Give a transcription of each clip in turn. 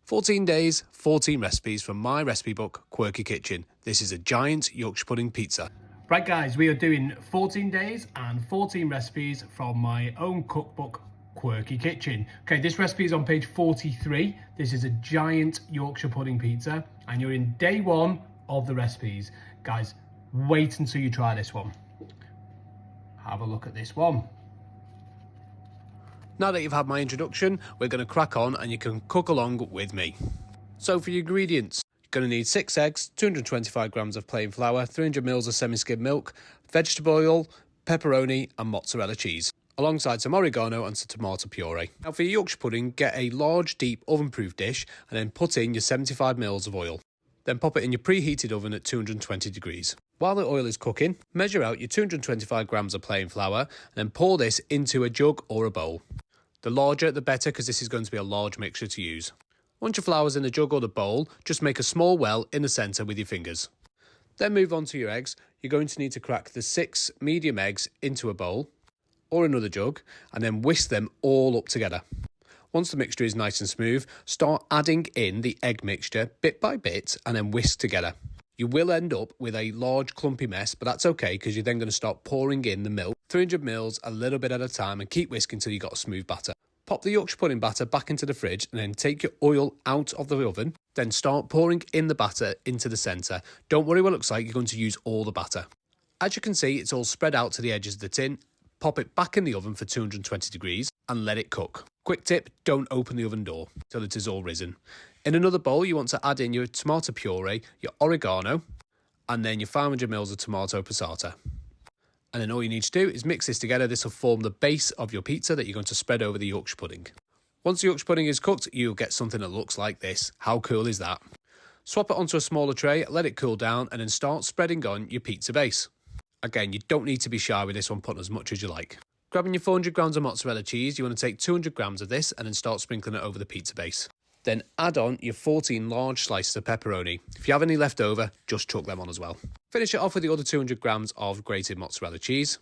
14 days, 14 recipes from my recipe book, Quirky Kitchen. This is a giant Yorkshire pudding pizza. Right guys, we are doing 14 days and 14 recipes from my own cookbook, Quirky Kitchen. Okay, this recipe is on page 43. This is a giant Yorkshire pudding pizza and you're in day one of the recipes. Guys, wait until you try this one. Have a look at this one. Now that you've had my introduction, we're going to crack on and you can cook along with me. So for your ingredients, you're going to need 6 eggs, 225 grams of plain flour, 300 mils of semi-skimmed milk, vegetable oil, pepperoni and mozzarella cheese, alongside some oregano and some tomato puree. Now for your Yorkshire pudding, get a large deep oven-proof dish and then put in your 75 mils of oil. Then pop it in your preheated oven at 220 degrees. While the oil is cooking, measure out your 225 grams of plain flour and then pour this into a jug or a bowl. The larger the better, because this is going to be a large mixture to use. Once your flour's in the jug or the bowl, just make a small well in the centre with your fingers. Then move on to your eggs. You're going to need to crack the 6 medium eggs into a bowl or another jug and then whisk them all up together. Once the mixture is nice and smooth, start adding in the egg mixture bit by bit and then whisk together. You will end up with a large clumpy mess, but that's okay because you're then going to start pouring in the milk, 300 mils a little bit at a time, and keep whisking until you've got a smooth batter. Pop the Yorkshire pudding batter back into the fridge and then take your oil out of the oven. Then start pouring in the batter into the centre. Don't worry what it looks like, you're going to use all the batter. As you can see, it's all spread out to the edges of the tin. Pop it back in the oven for 220 degrees and let it cook. Quick tip, don't open the oven door till it is all risen. In another bowl, you want to add in your tomato puree, your oregano, and then your 500 mils of tomato passata. And then all you need to do is mix this together. This will form the base of your pizza that you're going to spread over the Yorkshire pudding. Once the Yorkshire pudding is cooked, you'll get something that looks like this. How cool is that? Swap it onto a smaller tray, let it cool down, and then start spreading on your pizza base. Again, you don't need to be shy with this one, put as much as you like. Grabbing your 400 grams of mozzarella cheese, you want to take 200 grams of this and then start sprinkling it over the pizza base. Then add on your 14 large slices of pepperoni. If you have any left over, just chuck them on as well. Finish it off with the other 200 grams of grated mozzarella cheese.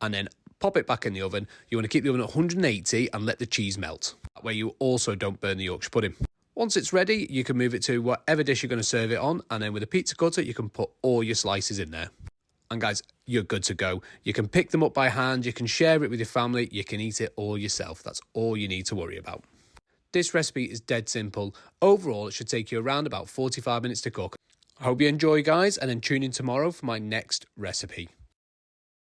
And then pop it back in the oven. You want to keep the oven at 180 and let the cheese melt. That way you also don't burn the Yorkshire pudding. Once it's ready, you can move it to whatever dish you're going to serve it on. And then with a pizza cutter, you can put all your slices in there. And guys, you're good to go. You can pick them up by hand, you can share it with your family, you can eat it all yourself. That's all you need to worry about. This recipe is dead simple. Overall, it should take you around about 45 minutes to cook. I hope you enjoy, guys, and then tune in tomorrow for my next recipe.